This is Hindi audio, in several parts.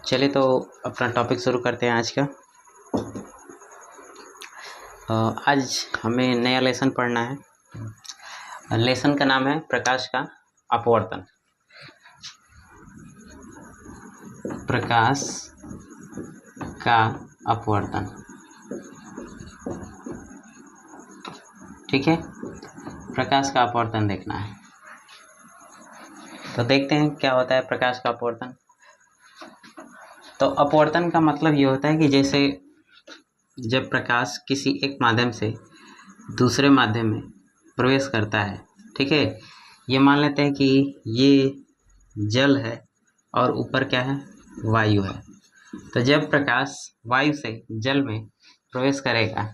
चलिए तो अपना टॉपिक शुरू करते हैं आज का। आज हमें नया लेसन पढ़ना है। लेसन का नाम है प्रकाश का अपवर्तन। प्रकाश का अपवर्तन, ठीक है। प्रकाश का अपवर्तन देखना है तो देखते हैं क्या होता है प्रकाश का अपवर्तन। तो अपवर्तन का मतलब ये होता है कि जैसे जब प्रकाश किसी एक माध्यम से दूसरे माध्यम में प्रवेश करता है, ठीक है। ये मान लेते हैं कि ये जल है और ऊपर क्या है, वायु है। तो जब प्रकाश वायु से जल में प्रवेश करेगा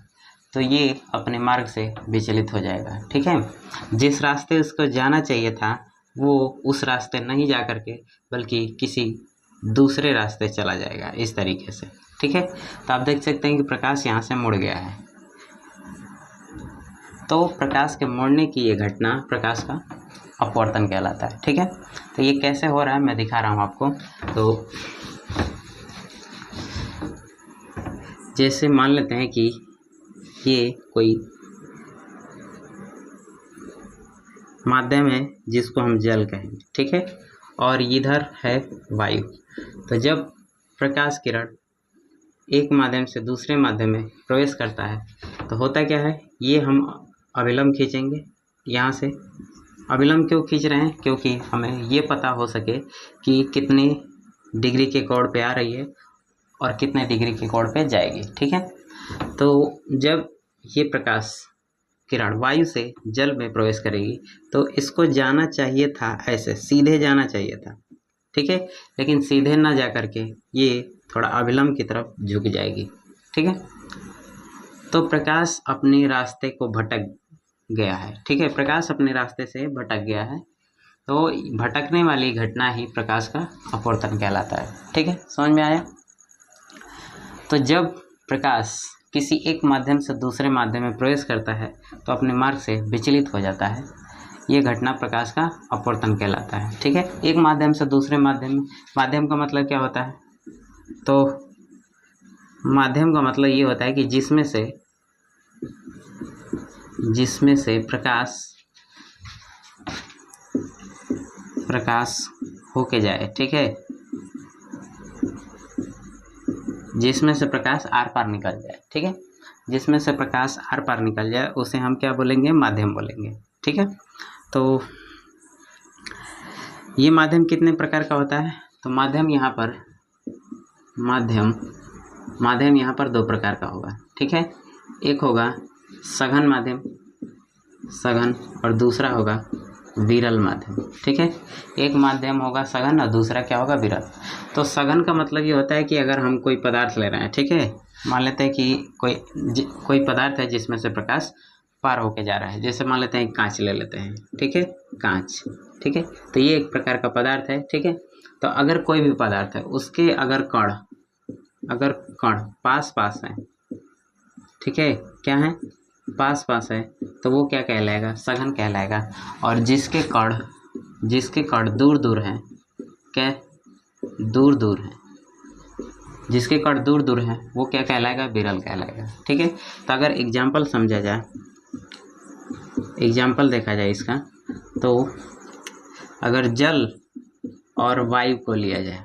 तो ये अपने मार्ग से विचलित हो जाएगा, ठीक है। जिस रास्ते उसको जाना चाहिए था वो उस रास्ते नहीं जा करके बल्कि किसी दूसरे रास्ते चला जाएगा, इस तरीके से, ठीक है। तो आप देख सकते हैं कि प्रकाश यहाँ से मुड़ गया है। तो प्रकाश के मुड़ने की ये घटना प्रकाश का अपवर्तन कहलाता है, ठीक है। तो ये कैसे हो रहा है मैं दिखा रहा हूँ आपको। तो जैसे मान लेते हैं कि ये कोई माध्यम है जिसको हम जल कहेंगे, ठीक है, और इधर है वायु। तो जब प्रकाश किरण एक माध्यम से दूसरे माध्यम में प्रवेश करता है तो होता क्या है, ये हम अभिलंब खींचेंगे। यहाँ से अभिलंब क्यों खींच रहे हैं, क्योंकि हमें ये पता हो सके कि कितने डिग्री के कोण पे आ रही है और कितने डिग्री के कोण पे जाएगी, ठीक है। तो जब ये प्रकाश किरण वायु से जल में प्रवेश करेगी तो इसको जाना चाहिए था ऐसे, सीधे जाना चाहिए था, ठीक है, लेकिन सीधे ना जा करके ये थोड़ा अभिलंब की तरफ झुक जाएगी, ठीक है। तो प्रकाश अपने रास्ते को भटक गया है, ठीक है। प्रकाश अपने रास्ते से भटक गया है। तो भटकने वाली घटना ही प्रकाश का अपवर्तन कहलाता है, ठीक है। समझ में आया। तो जब प्रकाश किसी एक माध्यम से दूसरे माध्यम में प्रवेश करता है तो अपने मार्ग से विचलित हो जाता है। ये घटना प्रकाश का अपवर्तन कहलाता है, ठीक है। एक माध्यम से दूसरे माध्यम में, माध्यम का मतलब क्या होता है, तो माध्यम का मतलब ये होता है कि जिसमें से प्रकाश होके जाए, ठीक है, जिसमें से प्रकाश आर पार निकल जाए, ठीक है। जिसमें से प्रकाश आर पार निकल जाए उसे हम क्या बोलेंगे, माध्यम बोलेंगे, ठीक है। तो ये माध्यम कितने प्रकार का होता है, तो माध्यम यहाँ पर दो प्रकार का होगा, ठीक है। एक होगा सघन माध्यम, सघन, और दूसरा होगा विरल माध्यम, ठीक है। एक माध्यम होगा सघन और दूसरा क्या होगा, विरल। तो सघन का मतलब ये होता है कि अगर हम कोई पदार्थ ले रहे हैं, ठीक है, मान लेते हैं कि कोई पदार्थ है जिसमें से प्रकाश पार होके जा रहा है। जैसे मान लेते हैं कांच ले लेते हैं, ठीक है, कांच, ठीक है। तो ये एक प्रकार का पदार्थ है, ठीक है। तो अगर कोई भी पदार्थ है उसके अगर कण पास है, ठीक है, क्या है, पास है, तो वो क्या कहलाएगा, सघन कहलाएगा। और जिसके कण दूर हैं, क्या दूर हैं, जिसके कण दूर हैं वो क्या कहलाएगा, विरल कहलाएगा, ठीक है। तो अगर एग्जाम्पल समझा जाए, एग्जाम्पल देखा जाए इसका, तो अगर जल और वायु को लिया जाए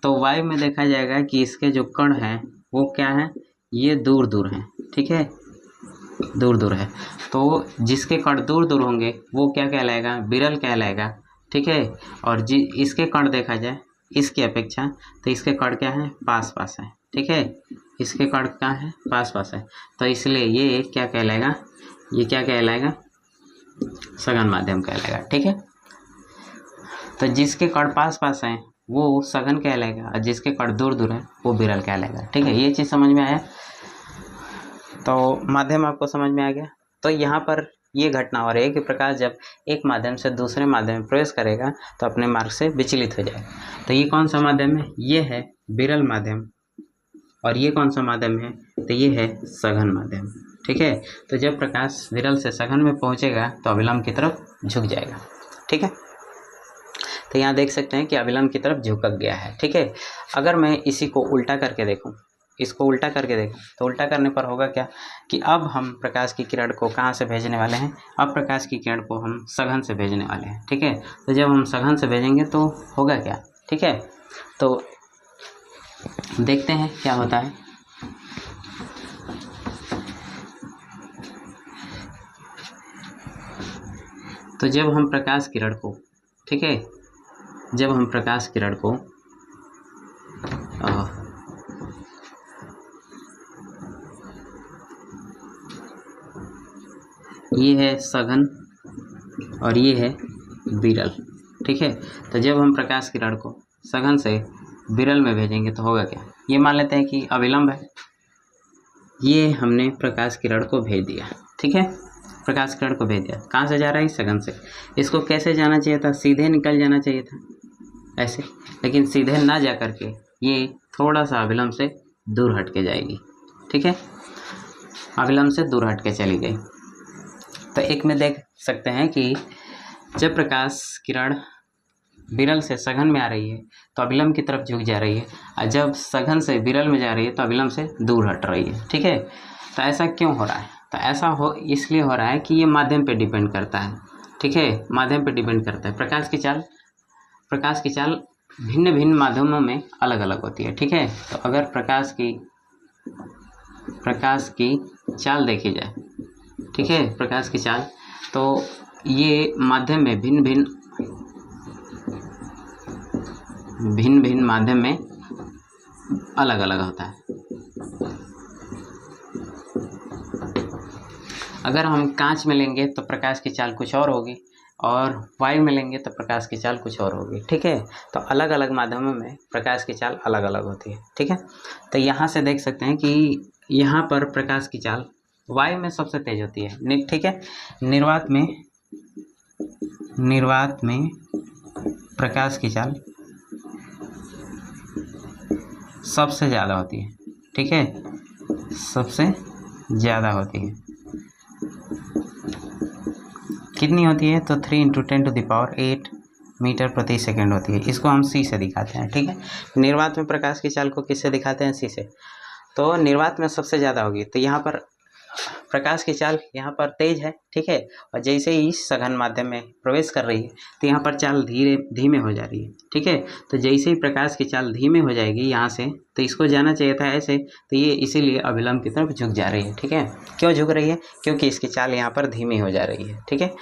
तो वायु में देखा जाएगा कि इसके जो कण हैं वो क्या है, ये दूर हैं, ठीक है, दूर है। तो जिसके कण दूर होंगे वो क्या कहलाएगा, विरल कहलाएगा, ठीक है। और इसके कण देखा जाए इसकी अपेक्षा तो इसके कण क्या है, पास है, ठीक है, इसके कण क्या है, पास है। तो इसलिए ये क्या कहलाएगा, सघन माध्यम कहलाएगा, ठीक है। तो जिसके कण पास हैं वो सघन कहलाएगा और जिसके कण दूर हैं वो विरल कहलाएगा, ठीक है। ये चीज़ समझ में आया। तो माध्यम आपको समझ में आ गया। तो यहाँ पर ये घटना हो रही है कि प्रकाश जब एक माध्यम से दूसरे माध्यम में प्रवेश करेगा तो अपने मार्ग से विचलित हो जाएगा। तो ये कौन सा माध्यम है, ये है विरल माध्यम। और ये कौन सा माध्यम है, तो ये है सघन माध्यम, ठीक है। तो जब प्रकाश विरल से सघन में पहुँचेगा तो अभिलंब की तरफ झुक जाएगा, ठीक है। तो यहाँ देख सकते हैं कि अविलंब की तरफ झुक गया है। ठीक है, अगर मैं इसी को उल्टा करके देखूँ, इसको उल्टा करके देखूँ तो उल्टा करने पर होगा क्या कि अब हम प्रकाश की किरण को कहाँ से भेजने वाले हैं, अब प्रकाश की किरण को हम सघन से भेजने वाले हैं। ठीक है, तो जब हम सघन से भेजेंगे तो होगा क्या, ठीक है, तो देखते हैं क्या होता है। तो जब हम प्रकाश किरण को, ठीक है, जब हम प्रकाश किरण को ये है सघन और ये है विरल। ठीक है, तो जब हम प्रकाश किरण को सघन से विरल में भेजेंगे तो होगा क्या, ये मान लेते हैं कि अविलंब है, ये हमने प्रकाश किरण को भेज दिया। ठीक है, प्रकाश किरण को भेज दिया, कहाँ से जा रहा है, सघन से। इसको कैसे जाना चाहिए था, सीधे निकल जाना चाहिए था ऐसे, लेकिन सीधे ना जा करके ये थोड़ा सा अविलंब से दूर हट के जाएगी। ठीक है, अविलंब से दूर हट के चली गई। तो एक में देख सकते हैं कि जब प्रकाश किरण विरल से सघन में आ रही है तो अविलंब की तरफ झुक जा रही है, और जब सघन से विरल में जा रही है तो अविलंब से दूर हट रही है। ठीक है, तो ऐसा क्यों हो रहा है, तो ऐसा इसलिए हो रहा है कि ये माध्यम पे डिपेंड करता है। ठीक है, माध्यम पे डिपेंड करता है। प्रकाश की चाल भिन्न भिन्न माध्यमों में अलग अलग होती है। ठीक है, तो अगर प्रकाश की चाल देखी जाए, ठीक है, प्रकाश की चाल, तो ये माध्यम में भिन्न भिन्न माध्यम में अलग अलग होता है। अगर हम कांच में लेंगे तो प्रकाश की चाल कुछ और होगी, और वायु में लेंगे तो प्रकाश की चाल कुछ और होगी। ठीक है, तो अलग अलग माध्यमों में प्रकाश की चाल अलग अलग होती है। ठीक है, तो यहाँ से देख सकते हैं कि यहाँ पर प्रकाश की चाल वायु में सबसे तेज होती है। ठीक है, निर्वात में प्रकाश की चाल सबसे ज़्यादा होती है। ठीक है, सबसे ज़्यादा होती है। कितनी होती है, तो 3 × 10⁸ मीटर प्रति सेकंड होती है। इसको हम सी से दिखाते हैं। ठीक है, निर्वात में प्रकाश की चाल को किससे दिखाते हैं, सी से। तो निर्वात में सबसे ज़्यादा होगी, तो यहाँ पर प्रकाश की चाल यहाँ पर तेज है। ठीक है, और जैसे ही सघन माध्यम में प्रवेश कर रही है तो यहाँ पर चाल धीमे हो जा रही है। ठीक है, तो जैसे ही प्रकाश की चाल धीमे हो जाएगी यहाँ से, तो इसको जाना चाहिए था ऐसे, तो ये इसीलिए अविलंब की तरफ झुक जा रही है। ठीक है, क्यों झुक रही है, क्योंकि इसकी चाल यहाँ पर धीमी हो जा रही है। ठीक है,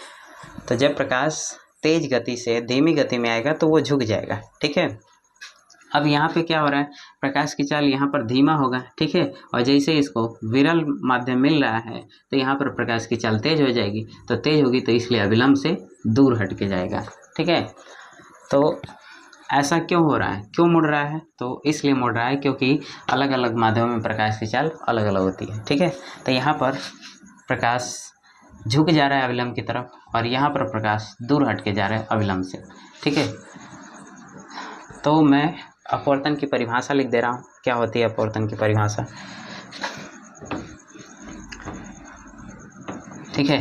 तो जब प्रकाश तेज गति से धीमी गति में आएगा तो वो झुक जाएगा। ठीक है, अब यहाँ पे क्या हो रहा है, प्रकाश की चाल यहाँ पर धीमा होगा। ठीक है, और जैसे इसको विरल माध्यम मिल रहा है तो यहाँ पर प्रकाश की चाल तेज हो जाएगी, तो तेज होगी तो इसलिए अविलंब से दूर हट के जाएगा। ठीक है, तो ऐसा क्यों हो रहा है, क्यों मुड़ रहा है, तो इसलिए मुड़ रहा है क्योंकि अलग अलग माध्यमों में प्रकाश की चाल अलग अलग होती है। ठीक है, तो यहाँ पर प्रकाश झुक जा रहा है अविलंब की तरफ, और यहाँ पर प्रकाश दूर हट के जा रहा है अविलंब से। ठीक है, तो मैं अपवर्तन की परिभाषा लिख दे रहा हूँ। क्या होती है अपवर्तन की परिभाषा, ठीक है,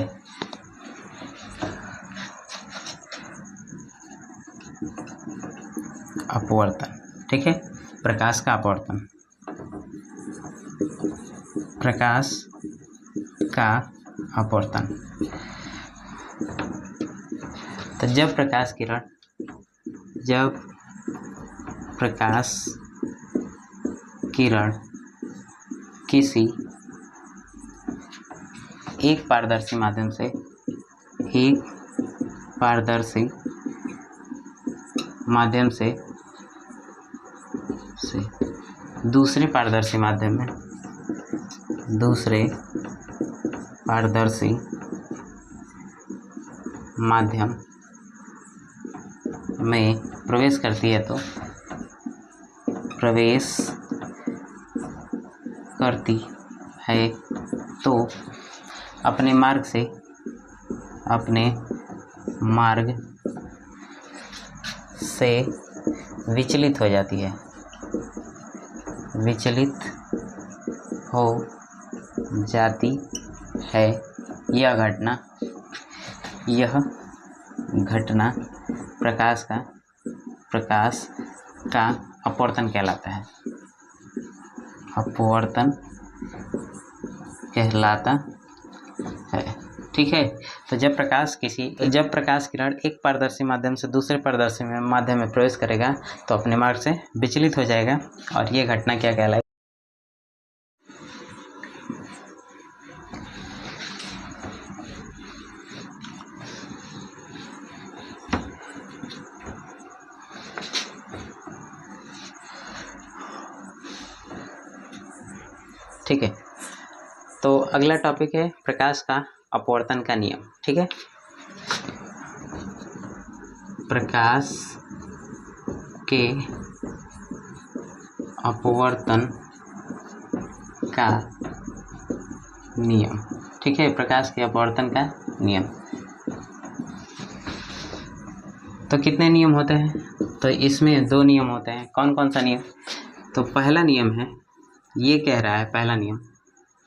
अपवर्तन, ठीक है, प्रकाश का अपवर्तन, प्रकाश का अपवर्तन। तो जब प्रकाश किरण किसी एक पारदर्शी माध्यम से दूसरे पारदर्शी माध्यम में प्रवेश करती है तो अपने मार्ग से विचलित हो जाती है, यह घटना प्रकाश का प्रकाश का अपवर्तन कहलाता है, अपवर्तन कहलाता है। ठीक है। तो जब प्रकाश किरण एक पारदर्शी माध्यम से दूसरे पारदर्शी माध्यम में प्रवेश करेगा तो अपने मार्ग से विचलित हो जाएगा और ये घटना क्या कहलाएगी? ठीक है। तो अगला टॉपिक है प्रकाश का अपवर्तन का नियम। ठीक है। प्रकाश के अपवर्तन का नियम। ठीक है। प्रकाश के अपवर्तन का नियम। तो कितने नियम होते हैं? तो इसमें 2 नियम होते हैं। कौन कौन सा नियम? तो पहला नियम है, ये कह रहा है पहला नियम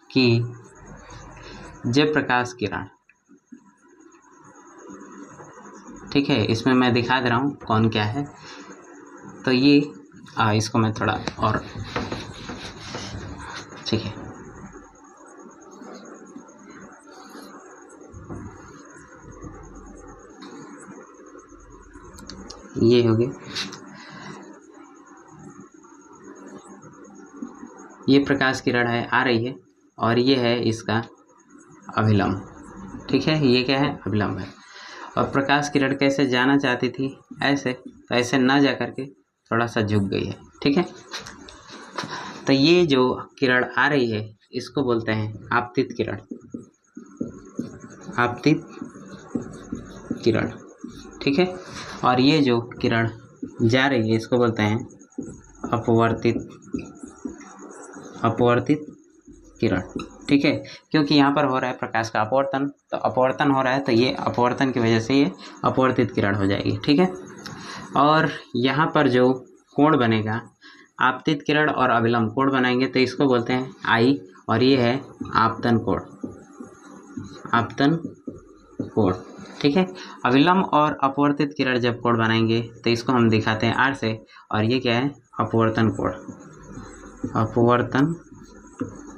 कि जब प्रकाश किरण, ठीक है, इसमें मैं दिखा दे रहा हूँ कौन क्या है। तो ये इसको मैं थोड़ा और, ठीक है, ये हो गया। ये प्रकाश किरण है, आ रही है, और ये है इसका अभिलंब। ठीक है। ये क्या है? अभिलंब है। और प्रकाश किरण कैसे जाना चाहती थी? ऐसे, तो ऐसे ना जा करके थोड़ा सा झुक गई है। ठीक है। तो ये जो किरण आ रही है इसको बोलते हैं आपतित किरण। आपतित किरण। ठीक है। और ये जो किरण जा रही है इसको बोलते हैं अपवर्तित किरण। ठीक है। क्योंकि यहाँ पर हो रहा है प्रकाश का अपवर्तन, तो अपवर्तन हो रहा है, तो ये अपवर्तन की वजह से ये अपवर्तित किरण हो जाएगी। ठीक है। और यहाँ पर जो कोण बनेगा, आपतित किरण और अभिलंब कोण बनाएंगे तो इसको बोलते हैं आई, और ये है आपतन कोण। आपतन कोण। ठीक है। अभिलंब और अपवर्तित किरण जब कोण बनाएंगे तो इसको हम दिखाते हैं आर से, और ये क्या है? अपवर्तन कोण। अपवर्तन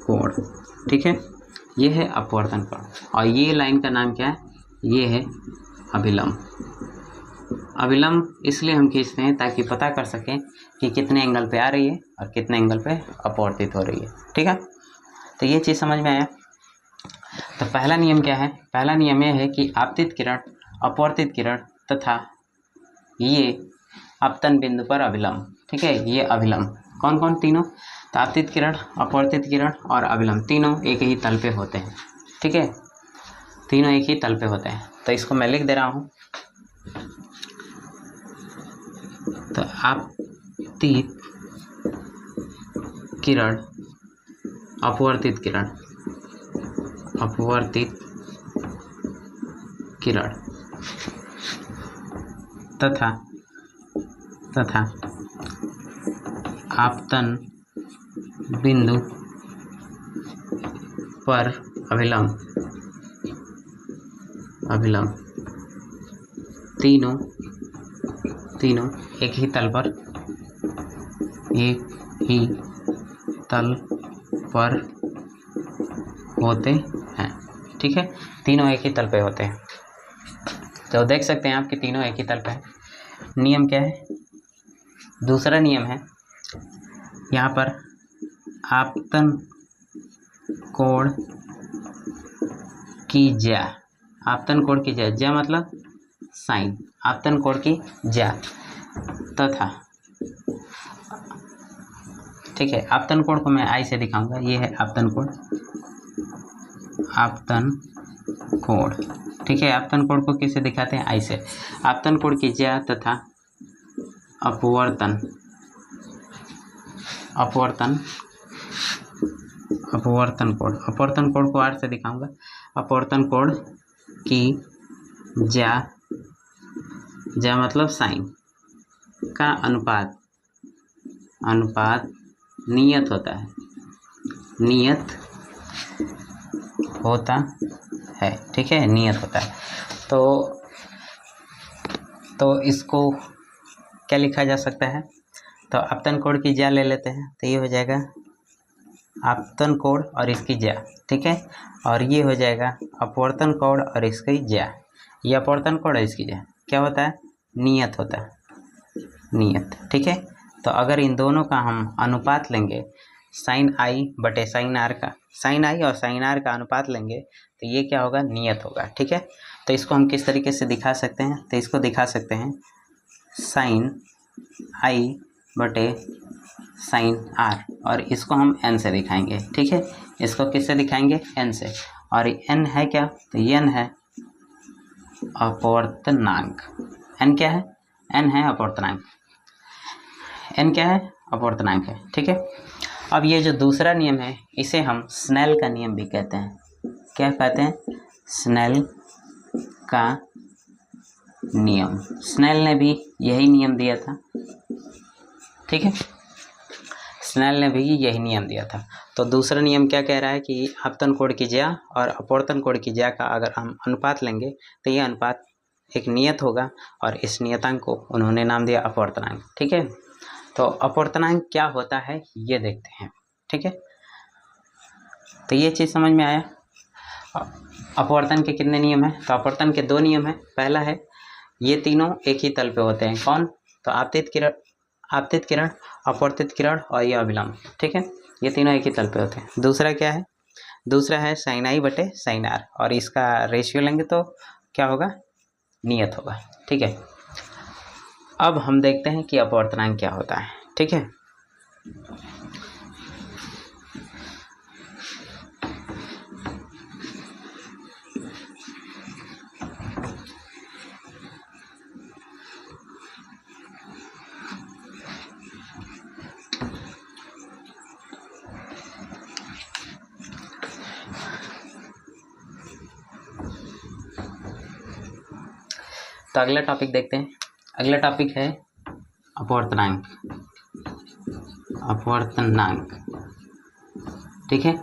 कोण। ठीक है। ये है अपवर्तन कोण, और ये लाइन का नाम क्या है? ये है अभिलंब। अभिलंब इसलिए हम खींचते हैं ताकि पता कर सकें कि कितने एंगल पे आ रही है और कितने एंगल पे अपवर्तित हो रही है। ठीक है। तो ये चीज़ समझ में आया। तो पहला नियम क्या है? पहला नियम यह है कि आपतित किरण, अपवर्तित किरण तथा ये अपतन बिंदु पर अभिलंब। ठीक है। ये अभिलंब कौन कौन? तीनों। तो आपतित किरण, अपवर्तित किरण और अभिलंब तीनों एक ही तल पे होते हैं। ठीक है। तीनों एक ही तल पे होते हैं। तो इसको मैं लिख दे रहा हूँ। तो आपतित किरण, अपवर्तित किरण, अपवर्तित किरण तथा आपतन बिंदु पर अभिलंब तीनों एक ही तल पर होते हैं। ठीक है। तीनों एक ही तल पे होते हैं। तो देख सकते हैं आप कि तीनों एक ही तल पे हैं। नियम क्या है? दूसरा नियम है, यहाँ पर आपतन कोण की ज्या। आपतन कोण की ज्या, ज्या मतलब साइन। आपतन कोण की ज्या तथा, ठीक है, आपतन कोण को मैं आई से दिखाऊंगा। ये है आपतन कोण। आपतन कोण। ठीक है। आपतन कोण को किससे दिखाते हैं? आई से। आपतन कोण की ज्या तथा अपवर्तन कोण। अपवर्तन कोण को आर से दिखाऊंगा। अपवर्तन कोण की ज्या मतलब साइन का अनुपात नियत होता है। नियत होता है। ठीक है। नियत होता है। तो इसको क्या लिखा जा सकता है? तो आपतन कोण की ज्या ले लेते हैं, तो ये हो जाएगा आपतन कोण और इसकी ज्या, ठीक है। और ये हो जाएगा अपवर्तन कोण और इसकी ज्या। ये अपवर्तन कोण और इसकी ज्या क्या होता है? नियत होता है, नियत, ठीक है। तो अगर इन दोनों का हम अनुपात लेंगे, साइन आई बटे साइन आर का, साइन आई और साइन आर का अनुपात लेंगे तो ये क्या होगा? नियत होगा, ठीक है। तो इसको हम किस तरीके से दिखा सकते हैं? तो इसको दिखा सकते हैं साइन आई बटे साइन आर, और इसको हम एन से दिखाएंगे, ठीक है। इसको किससे दिखाएंगे? एन से। और एन है क्या? तो एन है अपवर्तनांक। एन क्या है? एन है अपवर्तनांक। एन क्या है? अपवर्तनांक है, ठीक है। अब ये जो दूसरा नियम है इसे हम स्नेल का नियम भी कहते हैं। क्या कहते हैं? स्नेल का नियम। स्नेल ने भी यही नियम दिया था, ठीक है। स्नेल ने भी यही नियम दिया था। तो दूसरा नियम क्या कह रहा है कि आपतन कोण की ज्या और अपवर्तन कोण की ज्या का अगर हम अनुपात लेंगे तो ये अनुपात एक नियत होगा, और इस नियतांक को उन्होंने नाम दिया अपवर्तनांक, ठीक है। तो अपवर्तनांक क्या होता है ये देखते हैं, ठीक है। तो ये चीज़ समझ में आया। अपवर्तन के कितने नियम हैं? तो अपवर्तन के 2 नियम हैं। पहला है ये तीनों एक ही तल पे होते हैं। कौन? तो आपतित किरण, अपवर्तित किरण और ये अभिलंब, ठीक है। ये तीनों एक ही तल पे होते हैं। दूसरा क्या है? दूसरा है साइन आई बटे साइन आर, और इसका रेशियो लेंगे तो क्या होगा? नियत होगा, ठीक है। अब हम देखते हैं कि अपवर्तनांक क्या होता है, ठीक है। तो अगला टॉपिक देखते हैं। अगला टॉपिक है अपवर्तनांक। अपवर्तनांक, ठीक है।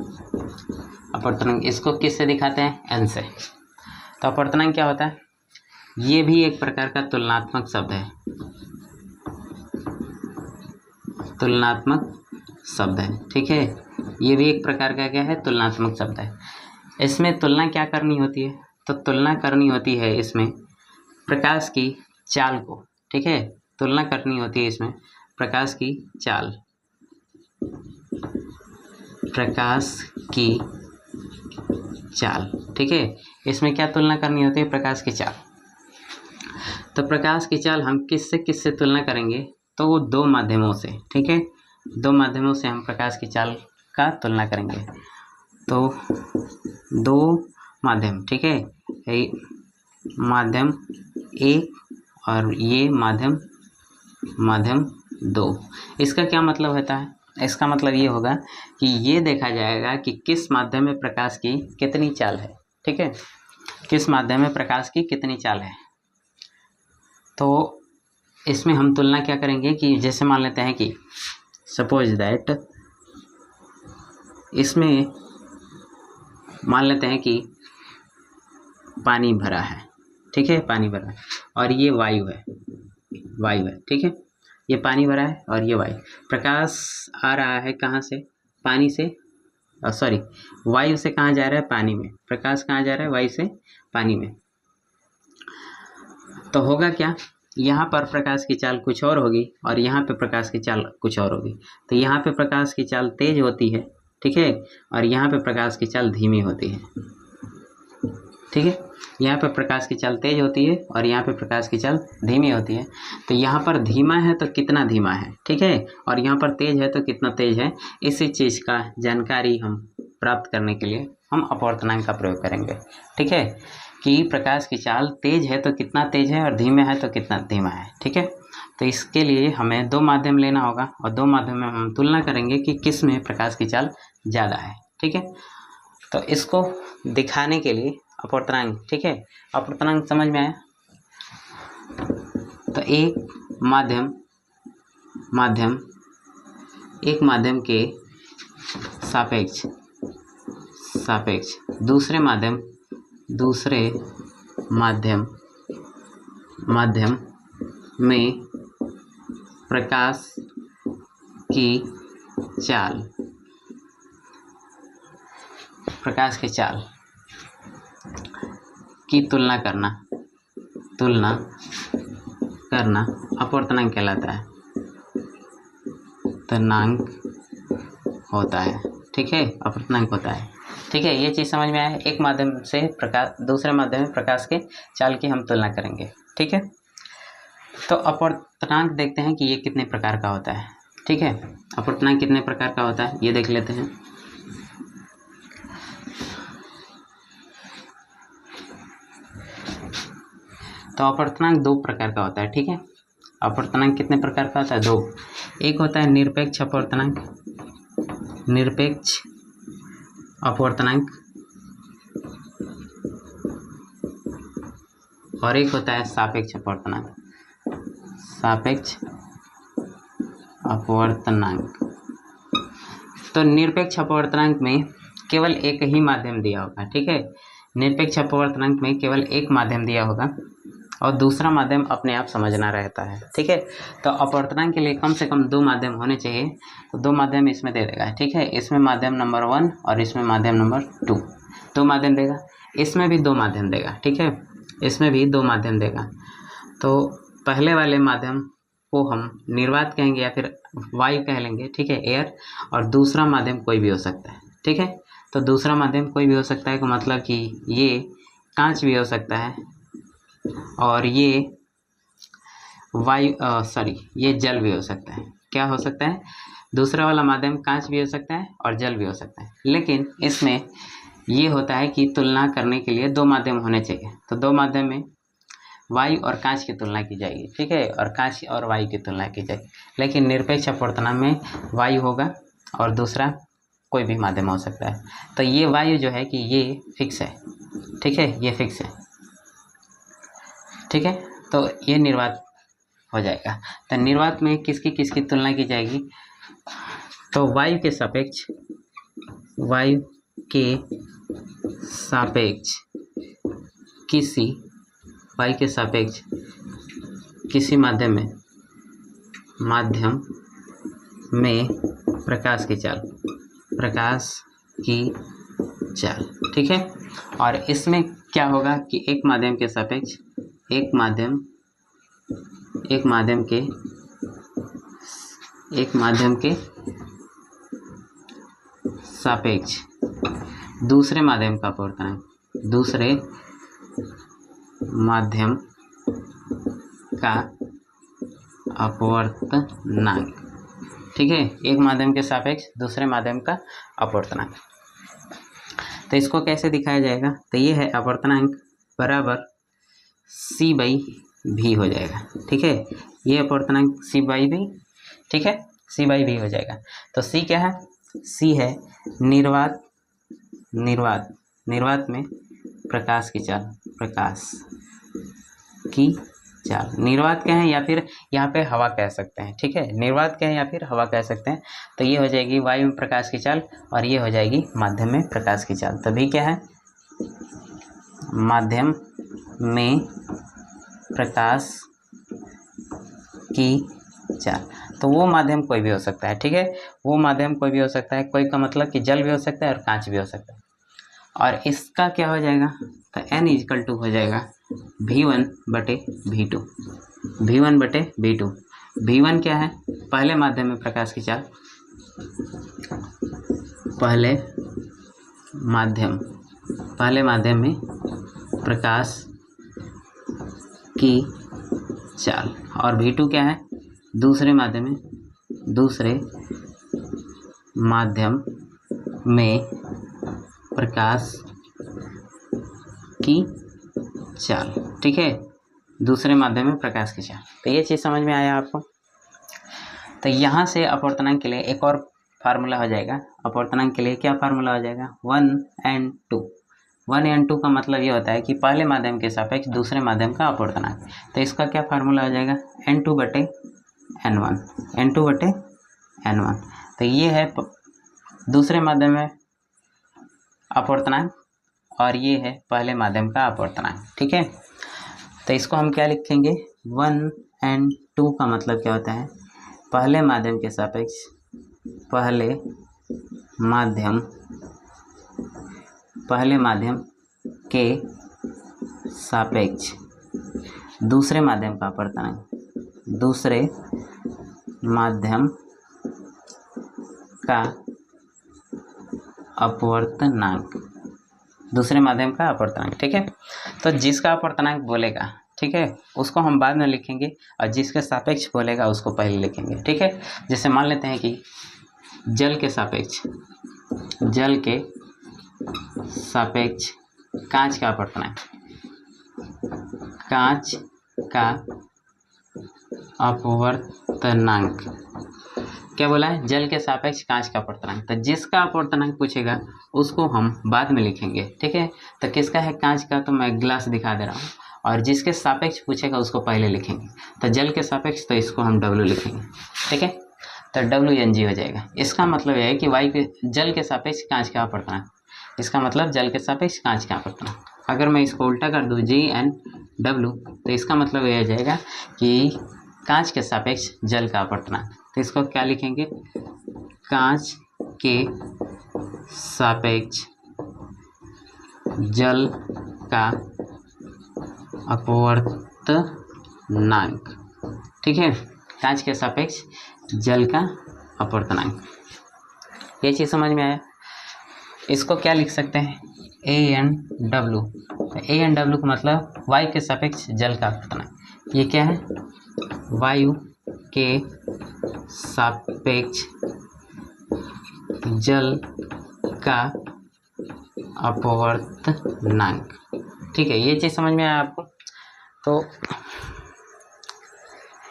अपवर्तनांक इसको किससे दिखाते हैं? एन से। तो अपवर्तनांक क्या होता है? ये भी एक प्रकार का तुलनात्मक शब्द है। तुलनात्मक शब्द है, ठीक है। ये भी एक प्रकार का क्या है? तुलनात्मक शब्द है। इसमें तुलना क्या करनी होती है? तो तुलना करनी होती है इसमें प्रकाश की चाल को, ठीक है। तुलना करनी होती है इसमें प्रकाश की चाल, प्रकाश की चाल, ठीक है। इसमें क्या तुलना करनी होती है? प्रकाश की चाल। तो प्रकाश की चाल हम किससे तुलना करेंगे? तो वो 2 माध्यमों से, ठीक है। 2 माध्यमों से हम प्रकाश की चाल का तुलना करेंगे। तो 2 माध्यम, ठीक है। माध्यम 1 और ये माध्यम 2। इसका क्या मतलब होता है? इसका मतलब ये होगा कि ये देखा जाएगा कि किस माध्यम में प्रकाश की कितनी चाल है, ठीक है। किस माध्यम में प्रकाश की कितनी चाल है। तो इसमें हम तुलना क्या करेंगे कि जैसे मान लेते हैं कि सपोज दैट इसमें मान लेते हैं कि पानी भरा है, ठीक है। पानी भरा है और ये वायु है, ठीक है। ये पानी भरा है और ये वायु। प्रकाश आ रहा है कहाँ से? पानी से, सॉरी वायु से कहाँ जा रहा है? पानी में। प्रकाश कहाँ जा रहा है? वायु से पानी में। तो होगा क्या? यहाँ पर प्रकाश की चाल कुछ और होगी और यहाँ पे प्रकाश की चाल कुछ और होगी। तो यहाँ पे प्रकाश की चाल तेज होती है, ठीक है, और यहाँ पे प्रकाश की चाल धीमी होती है, ठीक है। यहाँ पे प्रकाश की चाल तेज होती है और यहाँ पे प्रकाश की चाल धीमी होती है। तो यहाँ पर धीमा है तो कितना धीमा है, ठीक है, और यहाँ पर तेज है तो कितना तेज है। इसी चीज़ का जानकारी हम प्राप्त करने के लिए हम अपवर्तनांक का प्रयोग करेंगे, ठीक है, कि प्रकाश की चाल तेज है तो कितना तेज है और धीमे है तो कितना धीमा है, ठीक है। तो इसके लिए हमें 2 माध्यम लेना होगा और 2 माध्यम में हम तुलना करेंगे कि किस में प्रकाश की चाल ज़्यादा है, ठीक है। तो इसको दिखाने के लिए अपवर्तनांक, ठीक है, अपवर्तनांक समझ में आया। तो एक माध्यम के सापेक्ष दूसरे माध्यम में प्रकाश की चाल, प्रकाश की चाल की तुलना करना अपवर्तनांक कहलाता है, अपवर्तनांक होता है। ठीक है, अपवर्तनांक होता है। ठीक है, ये चीज़ समझ में आया। एक माध्यम से प्रकाश, दूसरे माध्यम में प्रकाश के चाल की हम तुलना करेंगे। ठीक है, तो अपवर्तनांक देखते हैं कि ये कितने प्रकार का होता है। ठीक है, अपवर्तनांक कितने प्रकार का होता है ये देख लेते हैं। तो अपवर्तनांक दो प्रकार का होता है। ठीक है, अपवर्तनांक कितने प्रकार का होता है? दो। एक होता है निरपेक्ष अपवर्तनांक, निरपेक्ष अपवर्तनांक, और एक होता है सापेक्ष अपवर्तनांक, सापेक्ष अपवर्तनांक। तो निरपेक्ष अपवर्तनांक में केवल एक ही माध्यम दिया होगा। ठीक है, निरपेक्ष अपवर्तनांक में केवल एक माध्यम दिया होगा और दूसरा माध्यम अपने आप समझना रहता है। ठीक है, तो अपवर्तनांक के लिए कम से कम दो माध्यम होने चाहिए, तो दो माध्यम इसमें दे देगा। ठीक है, इसमें माध्यम नंबर 1 और इसमें माध्यम नंबर 2, दो माध्यम देगा। इसमें भी दो माध्यम देगा। ठीक है, इसमें भी दो माध्यम देगा। तो पहले वाले माध्यम को हम निर्वात कहेंगे या फिर वायु कह लेंगे। ठीक है, एयर। और दूसरा माध्यम कोई भी हो सकता है। ठीक है, तो दूसरा माध्यम कोई भी हो सकता है का मतलब कि ये कांच भी हो सकता है और ये ये जल भी हो सकता है। क्या हो सकता है? दूसरा वाला माध्यम कांच भी हो सकता है और जल भी हो सकता है, लेकिन इसमें ये होता है कि तुलना करने के लिए दो माध्यम होने चाहिए। तो दो माध्यम में वायु और कांच की तुलना की जाएगी। ठीक है, और कांच और वायु की तुलना की जाएगी। लेकिन निरपेक्ष अपवर्तनांक में वायु होगा और दूसरा कोई भी माध्यम हो सकता है। तो ये वायु जो है कि ये फिक्स है। ठीक है, ये फिक्स है। ठीक है, तो ये निर्वात हो जाएगा। तो निर्वात में किसकी किसकी तुलना की जाएगी? तो वायु के सापेक्ष, वायु के सापेक्ष किसी, वायु के सापेक्ष किसी माध्यम में प्रकाश की चाल, प्रकाश की चाल। ठीक है, और इसमें क्या होगा कि एक माध्यम के सापेक्ष, एक माध्यम के सापेक्ष दूसरे माध्यम का अपवर्तनांक, दूसरे माध्यम का अपवर्तनांक। ठीक है, एक माध्यम के सापेक्ष दूसरे माध्यम का अपवर्तनांक। तो इसको कैसे दिखाया जाएगा? तो ये है अपवर्तनांक बराबर C/V हो जाएगा। ठीक है, ये अपवर्तनांक C/V, ठीक है, C/V हो जाएगा। तो C क्या है? C है निर्वात, निर्वात में प्रकाश की चाल, प्रकाश की चाल। निर्वात क्या है या फिर यहाँ पे हवा कह सकते हैं। ठीक है, निर्वात क्या है या फिर हवा कह सकते हैं। तो ये हो जाएगी वायु में प्रकाश की चाल और ये हो जाएगी माध्यम में प्रकाश की चाल। तभी क्या है? माध्यम में प्रकाश की चाल। तो वो माध्यम कोई भी हो सकता है। ठीक है, वो माध्यम कोई भी हो सकता है। कोई का मतलब कि जल भी हो सकता है और कांच भी हो सकता है। और इसका क्या हो जाएगा? तो N = हो जाएगा V1/V2, V1/V2। V1 क्या है? पहले माध्यम में प्रकाश की चाल, पहले माध्यम में प्रकाश की चाल। और V2 क्या है? दूसरे माध्यम में प्रकाश की चाल। ठीक है, दूसरे माध्यम में प्रकाश की चाल। तो ये चीज़ समझ में आया आपको? तो यहाँ से अपवर्तनांक के लिए एक और फार्मूला हो जाएगा। अपवर्तनांक के लिए क्या फार्मूला हो जाएगा? 1n2। 1n2 का मतलब ये होता है कि पहले माध्यम के सापेक्ष दूसरे माध्यम का अपवर्तनांक। तो इसका क्या फार्मूला हो जाएगा? N2/N1, N2/N1। तो ये है दूसरे माध्यम में अपवर्तनांक और ये है पहले माध्यम का अपवर्तनांक। ठीक है, तो इसको हम क्या लिखेंगे? 1n2 का मतलब क्या होता है? पहले माध्यम के सापेक्ष के सापेक्ष दूसरे माध्यम का अपवर्तनांक, दूसरे माध्यम का अपवर्तनांक, ठीक है। तो जिसका अपवर्तनांक बोलेगा, ठीक है, उसको हम बाद में लिखेंगे और जिसके सापेक्ष बोलेगा उसको पहले लिखेंगे, ठीक है। जैसे मान लेते हैं कि जल के सापेक्ष कांच का अपवर्तनांक, क्या बोला है? जल के सापेक्ष कांच का अपवर्तनांक। तो जिसका अपवर्तनांक पूछेगा उसको हम बाद में लिखेंगे, ठीक है। तो किसका है? कांच का, तो मैं गिलास दिखा दे रहा हूँ। और जिसके सापेक्ष पूछेगा उसको पहले लिखेंगे। तो जल के सापेक्ष, तो इसको हम W लिखेंगे, ठीक है। तो WNG हो जाएगा। इसका मतलब यह है कि जल के सापेक्ष कांच का अपवर्तनांक, इसका मतलब जल के सापेक्ष कांच का अपवर्तनांक। अगर मैं इसको उल्टा कर दूँ GNW, तो इसका मतलब यह हो जाएगा कि कांच के सापेक्ष जल का अपवर्तनांक। तो इसको क्या लिखेंगे? कांच के सापेक्ष जल का अपवर्तनांक, ठीक है। कांच के सापेक्ष जल का अपवर्तनांक, ये चीज़ समझ में आया। इसको क्या लिख सकते हैं? ANW। तो ANW का मतलब वायु के सापेक्ष जल का अपवर्तनांक। ये क्या है? वायु के सापेक्ष जल का अपवर्तनांक, ठीक है। ये चीज़ समझ में आया आपको? तो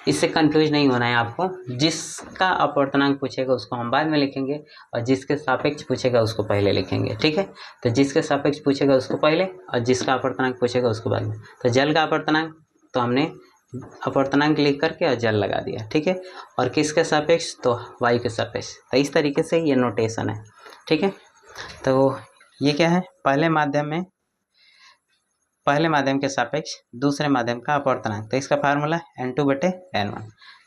इससे कंफ्यूज नहीं होना है आपको। जिसका अपवर्तनांक पूछेगा उसको हम बाद में लिखेंगे और जिसके सापेक्ष पूछेगा उसको पहले लिखेंगे, ठीक है। तो जिसके सापेक्ष पूछेगा उसको पहले और जिसका अपवर्तनांक पूछेगा उसको बाद में। तो जल का अपवर्तनांक, तो हमने अपवर्तनांक लिख करके और जल लगा दिया, ठीक है। और किसके सापेक्ष? तो वायु के सापेक्ष। तो इस तरीके से ये नोटेशन है, ठीक है। तो ये क्या है? पहले माध्यम के सापेक्ष दूसरे माध्यम का अपवर्तनांक। तो इसका फार्मूला N2/N1,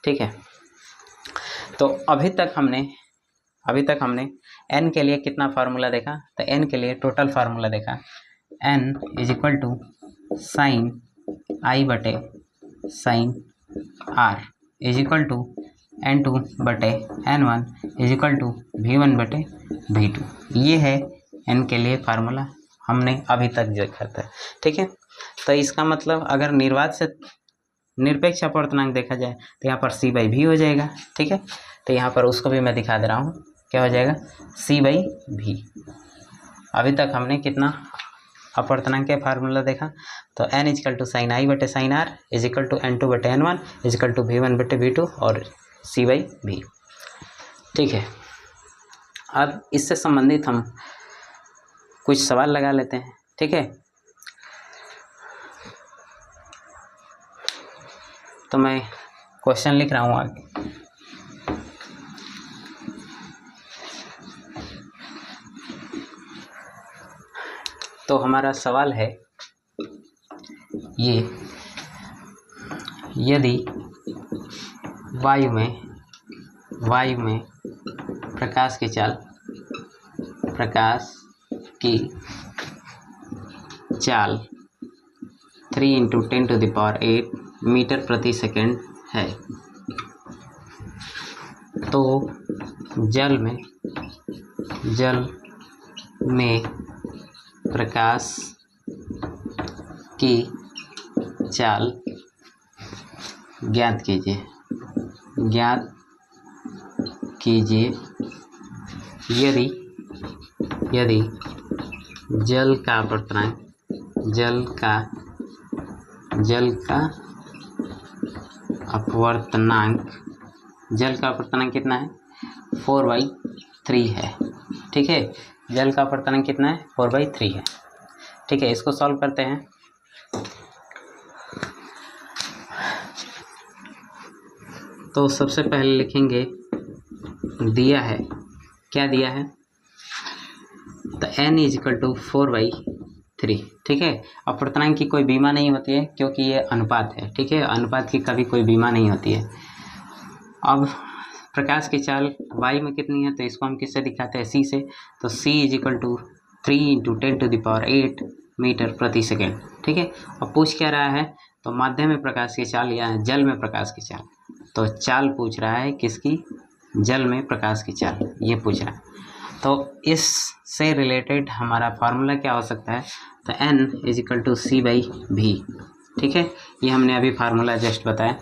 ठीक है। तो अभी तक हमने N के लिए कितना फार्मूला देखा? तो N के लिए टोटल फार्मूला देखा, N = sin I/sin R = N2/N1 = V1/V2। ये है N के लिए फार्मूला, हमने अभी तक देखा था, ठीक है। तो इसका मतलब अगर निर्वात से निरपेक्ष अपवर्तनांक देखा जाए तो यहाँ पर C/V हो जाएगा, ठीक है। तो यहाँ पर उसको भी मैं दिखा दे रहा हूँ, क्या हो जाएगा? C/V। अभी तक हमने कितना अपवर्तनांक के फार्मूला देखा? तो N = sin I/sin R = N2/N1 = V1/V2 और C/V, ठीक है। अब इससे संबंधित हम कुछ सवाल लगा लेते हैं, ठीक है। तो मैं क्वेश्चन लिख रहा हूँ आगे। तो हमारा सवाल है ये, यदि वायु में प्रकाश की चाल 3 × 10⁸ मीटर प्रति सेकंड है, तो जल में प्रकाश की चाल ज्ञात कीजिए यदि जल का अपवर्तनांक कितना है? 4/3 है, ठीक है। जल का अपवर्तनांक कितना है? 4/3 है, ठीक है। इसको सॉल्व करते हैं। तो सबसे पहले लिखेंगे, दिया है, क्या दिया है? तो N = 4/3, ठीक है। अपवर्तनांक की कोई बीमा नहीं होती है क्योंकि ये अनुपात है, ठीक है। अनुपात की कभी कोई बीमा नहीं होती है। अब प्रकाश की चाल y में कितनी है, तो इसको हम किससे दिखाते हैं, c से। तो c = 3 × 10⁸ मीटर प्रति सेकेंड। ठीक है। अब पूछ क्या रहा है, तो माध्यम में प्रकाश की चाल या जल में प्रकाश की चाल। तो चाल पूछ रहा है किसकी, जल में प्रकाश की चाल, ये पूछ रहा है। तो इससे रिलेटेड हमारा फार्मूला क्या हो सकता है, तो n = c/v। ठीक है, ये हमने अभी फार्मूला जस्ट बताया।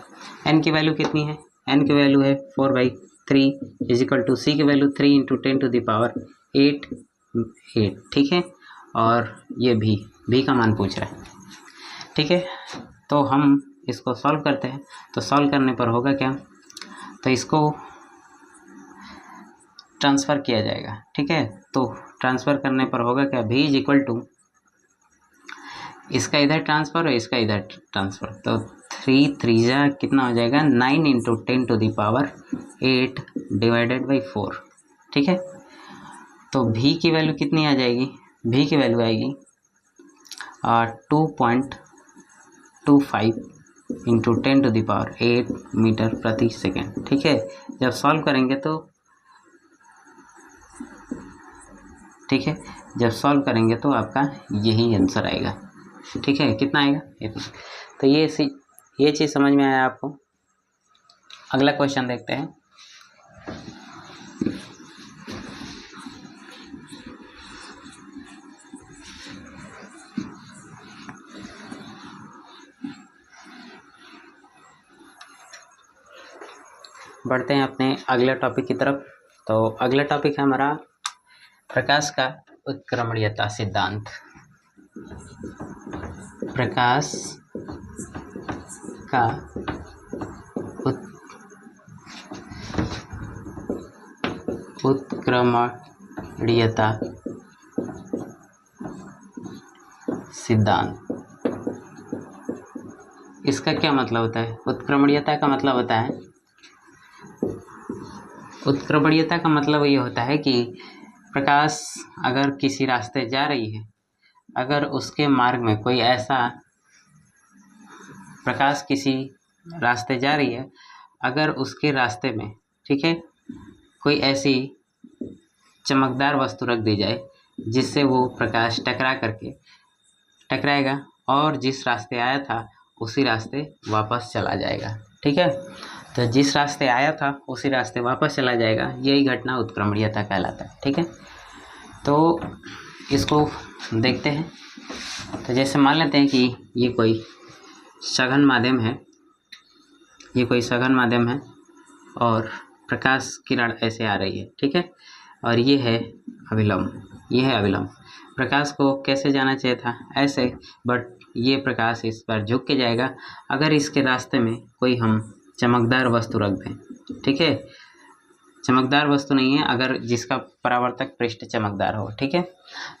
n की वैल्यू कितनी है, n की वैल्यू है 4/3 = c की वैल्यू 3 × 10⁸ 8। ठीक है, और ये v का मान पूछ रहा है। ठीक है, तो हम इसको सॉल्व करते हैं। तो सॉल्व करने पर होगा क्या, तो इसको ट्रांसफ़र किया जाएगा। ठीक है, तो ट्रांसफ़र करने पर होगा क्या, v = इसका इधर ट्रांसफ़र और इसका इधर ट्रांसफ़र। तो 3 3 कितना हो जाएगा, 9 × 10⁸ / 4। ठीक है, तो v की वैल्यू कितनी आ जाएगी, v की वैल्यू आएगी 2.25 × 10⁸ मीटर प्रति सेकेंड। ठीक है, जब सॉल्व करेंगे तो आपका यही आंसर आएगा। ठीक है, कितना आएगा, इतना। तो ये चीज़ समझ में आया आपको। अगला क्वेश्चन देखते हैं। बढ़ते हैं अपने अगले टॉपिक की तरफ। तो अगला टॉपिक है हमारा प्रकाश का उत्क्रमणीयता सिद्धांत। प्रकाश का उत्क्रमणीयता सिद्धांत, इसका क्या मतलब होता है। उत्क्रमणीयता का मतलब होता है, उत्क्रमणीयता का मतलब ये होता है कि प्रकाश अगर किसी रास्ते जा रही है, अगर उसके मार्ग में कोई ऐसा, प्रकाश किसी रास्ते जा रही है, अगर उसके रास्ते में, ठीक है, कोई ऐसी चमकदार वस्तु रख दी जाए जिससे वो प्रकाश टकराएगा और जिस रास्ते आया था उसी रास्ते वापस चला जाएगा। ठीक है, तो जिस रास्ते आया था उसी रास्ते वापस चला जाएगा, यही घटना उत्क्रमणीयता कहलाता है। ठीक है, तो इसको देखते हैं। तो जैसे मान लेते हैं कि ये कोई सघन माध्यम है, और प्रकाश किरण ऐसे आ रही है। ठीक है, और ये है अभिलंब। प्रकाश को कैसे जाना चाहिए था, ऐसे, बट ये प्रकाश इस पर झुक के जाएगा अगर इसके रास्ते में कोई हम चमकदार वस्तु रख दें। ठीक है, चमकदार वस्तु नहीं है, अगर जिसका परावर्तक पृष्ठ चमकदार हो। ठीक है,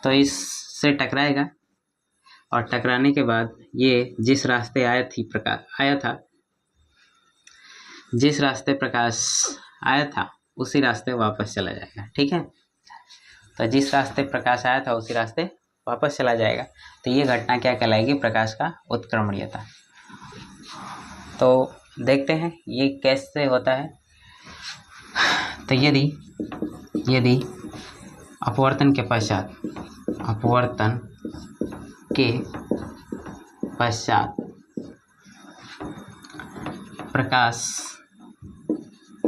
तो इससे टकराएगा और टकराने के बाद ये जिस रास्ते प्रकाश आया था उसी रास्ते वापस चला जाएगा। ठीक है, तो जिस रास्ते प्रकाश आया था उसी रास्ते वापस चला जाएगा। तो ये घटना क्या कहलाएगी, प्रकाश का उत्क्रमणीयता। तो देखते हैं ये कैसे होता है। तो यदि अपवर्तन के पश्चात